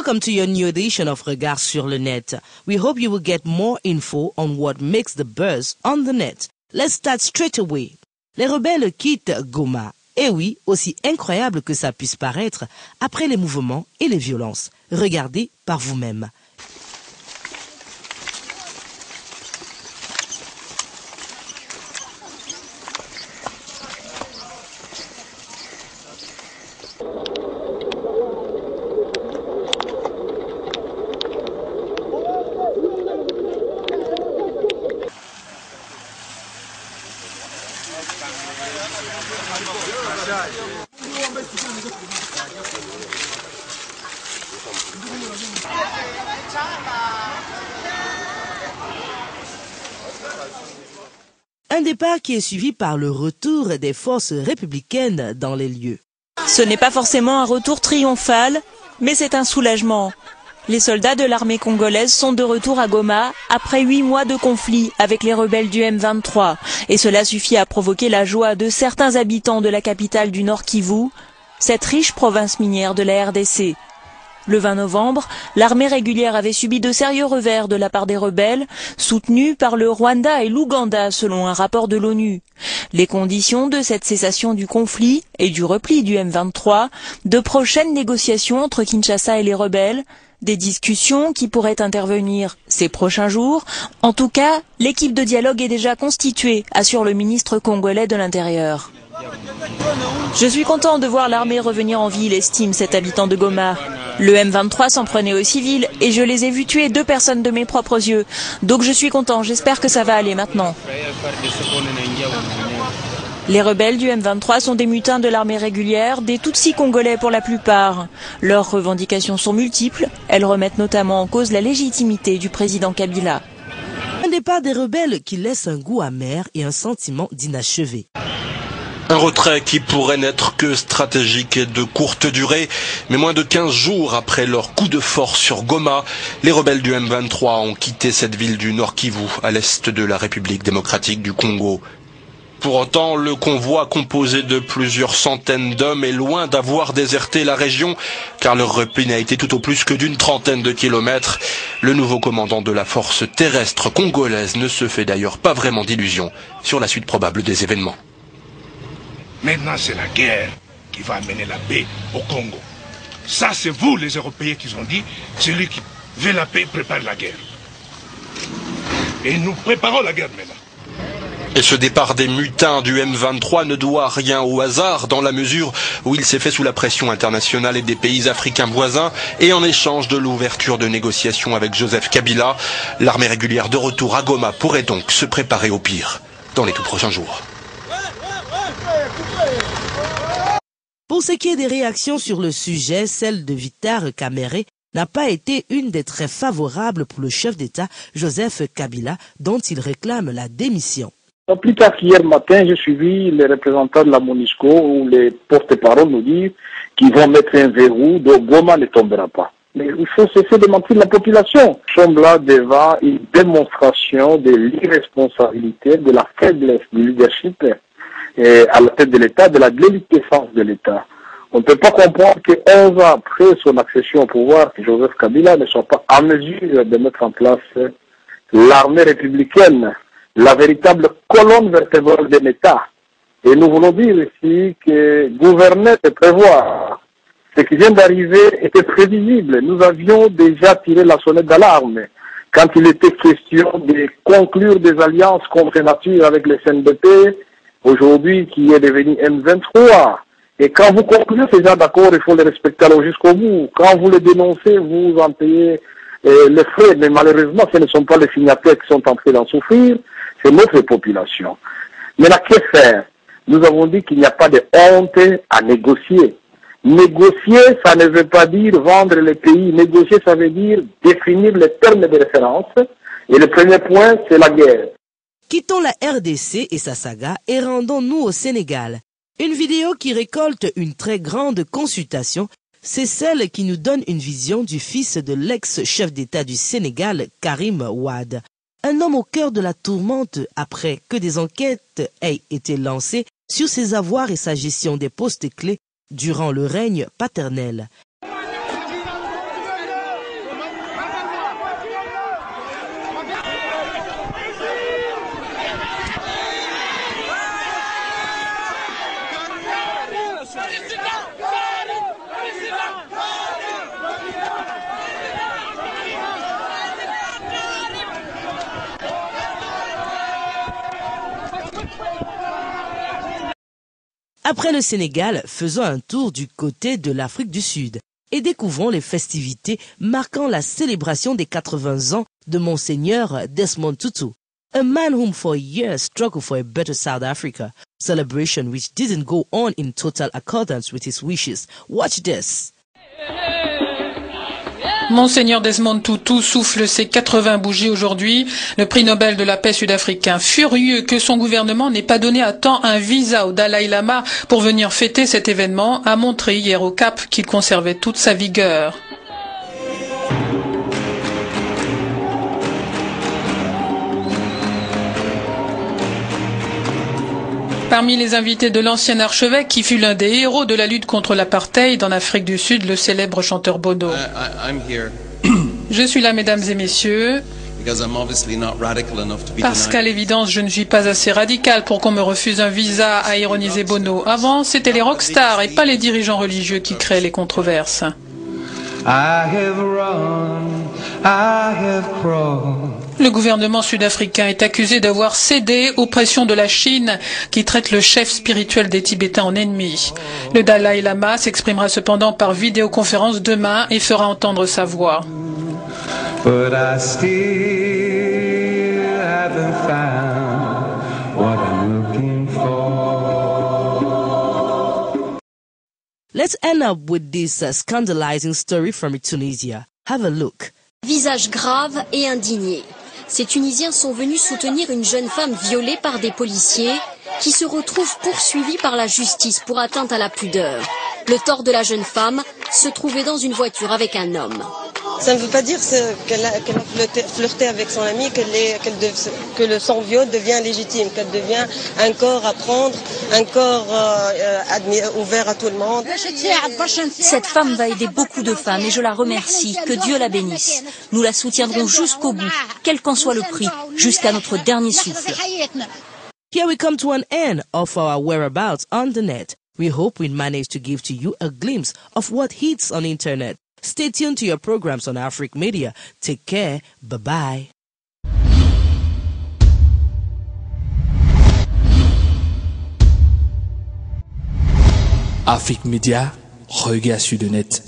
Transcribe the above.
Welcome to your new edition of Regards sur le net. We hope you will get more info on what makes the buzz on the net. Let's start straight away. Les rebelles quittent Goma. Et oui, aussi incroyable que ça puisse paraître, après les mouvements et les violences. Regardez par vous-même. Un départ qui est suivi par le retour des forces républicaines dans les lieux. Ce n'est pas forcément un retour triomphal, mais c'est un soulagement. Les soldats de l'armée congolaise sont de retour à Goma après 8 mois de conflit avec les rebelles du M23. Et cela suffit à provoquer la joie de certains habitants de la capitale du Nord Kivu, cette riche province minière de la RDC. Le 20 novembre, l'armée régulière avait subi de sérieux revers de la part des rebelles, soutenus par le Rwanda et l'Ouganda selon un rapport de l'ONU. Les conditions de cette cessation du conflit et du repli du M23, de prochaines négociations entre Kinshasa et les rebelles, des discussions qui pourraient intervenir ces prochains jours. En tout cas, l'équipe de dialogue est déjà constituée, assure le ministre congolais de l'Intérieur. Je suis content de voir l'armée revenir en ville, estime cet habitant de Goma. Le M23 s'en prenait aux civils et je les ai vus tuer 2 personnes de mes propres yeux. Donc je suis content, j'espère que ça va aller maintenant. Les rebelles du M23 sont des mutins de l'armée régulière, des Tutsis congolais pour la plupart. Leurs revendications sont multiples, elles remettent notamment en cause la légitimité du président Kabila. Un départ des rebelles qui laisse un goût amer et un sentiment d'inachevé. Un retrait qui pourrait n'être que stratégique et de courte durée, mais moins de 15 jours après leur coup de force sur Goma, les rebelles du M23 ont quitté cette ville du Nord Kivu, à l'est de la République démocratique du Congo. Pour autant, le convoi composé de plusieurs centaines d'hommes est loin d'avoir déserté la région, car leur repli n'a été tout au plus que d'une trentaine de kilomètres. Le nouveau commandant de la force terrestre congolaise ne se fait d'ailleurs pas vraiment d'illusions sur la suite probable des événements. Maintenant, c'est la guerre qui va amener la paix au Congo. Ça, c'est vous, les Européens, qui ont dit, celui qui veut la paix prépare la guerre. Et nous préparons la guerre maintenant. Et ce départ des mutins du M23 ne doit rien au hasard, dans la mesure où il s'est fait sous la pression internationale et des pays africains voisins, et en échange de l'ouverture de négociations avec Joseph Kabila. L'armée régulière de retour à Goma pourrait donc se préparer au pire dans les tout prochains jours. Pour ce qui est des réactions sur le sujet, celle de Vital Kamerhe n'a pas été une des très favorables pour le chef d'État Joseph Kabila, dont il réclame la démission. Plus tard qu'hier matin, j'ai suivi les représentants de la MONUSCO où les porte-paroles nous disent qu'ils vont mettre un verrou, donc Goma ne tombera pas. Mais il faut cesser de mentir la population. Nous sommes là devant une démonstration de l'irresponsabilité, de la faiblesse du leadership à la tête de l'État, de la déliquescence de l'État. On ne peut pas comprendre que 11 ans après son accession au pouvoir, Joseph Kabila ne soit pas en mesure de mettre en place l'armée républicaine, la véritable colonne vertébrale de l'État. Et nous voulons dire ici que gouverner, c'est prévoir. Ce qui vient d'arriver était prévisible. Nous avions déjà tiré la sonnette d'alarme quand il était question de conclure des alliances contre nature avec le CNDP, aujourd'hui qui est devenu M23. Et quand vous concluez ces gens d'accord, il faut les respecter alors jusqu'au bout. Quand vous les dénoncez, vous en payez les frais. Mais malheureusement, ce ne sont pas les signataires qui sont en train d'en souffrir, c'est notre population. Maintenant, que faire? Nous avons dit qu'il n'y a pas de honte à négocier. Négocier, ça ne veut pas dire vendre les pays. Négocier, ça veut dire définir les termes de référence. Et le premier point, c'est la guerre. Quittons la RDC et sa saga et rendons-nous au Sénégal. Une vidéo qui récolte une très grande consultation, c'est celle qui nous donne une vision du fils de l'ex-chef d'État du Sénégal, Karim Wade. Un homme au cœur de la tourmente après que des enquêtes aient été lancées sur ses avoirs et sa gestion des postes clés durant le règne paternel. Après le Sénégal, faisons un tour du côté de l'Afrique du Sud et découvrons les festivités marquant la célébration des 80 ans de Monseigneur Desmond Tutu, a man whom for years struggled for a better South Africa, celebration which didn't go on in total accordance with his wishes. Watch this. Monseigneur Desmond Tutu souffle ses 80 bougies aujourd'hui. Le prix Nobel de la paix sud-africain, furieux que son gouvernement n'ait pas donné à temps un visa au Dalai Lama pour venir fêter cet événement, a montré hier au Cap qu'il conservait toute sa vigueur. Parmi les invités de l'ancien archevêque qui fut l'un des héros de la lutte contre l'apartheid en Afrique du Sud, le célèbre chanteur Bono. Je suis là, mesdames et messieurs, parce qu'à l'évidence, je ne suis pas assez radical pour qu'on me refuse un visa, a ironisé Bono. Avant, c'était les rockstars et pas les dirigeants religieux qui créaient les controverses. Le gouvernement sud-africain est accusé d'avoir cédé aux pressions de la Chine qui traite le chef spirituel des Tibétains en ennemi. Le Dalai Lama s'exprimera cependant par vidéoconférence demain et fera entendre sa voix. Let's end up with this scandalizing story from Tunisia. Have a look. Visage grave et indigné. Ces Tunisiens sont venus soutenir une jeune femme violée par des policiers qui se retrouve poursuivie par la justice pour atteinte à la pudeur. Le tort de la jeune femme se trouvait dans une voiture avec un homme. Ça ne veut pas dire qu'elle a flirté avec son ami, que son viol devient légitime, qu'elle devient un corps à prendre, un corps ouvert à tout le monde. Cette femme va aider beaucoup de femmes et je la remercie. Que Dieu la bénisse. Nous la soutiendrons jusqu'au bout, quel qu'en soit le prix, jusqu'à notre dernier souffle. Here we come to an end of our whereabouts on the net. We hope we managed to give to you a glimpse of what hits on the internet. Stay tuned to your programs on Afrique Media. Take care. Bye-bye. Afrique Media, regard sur le net.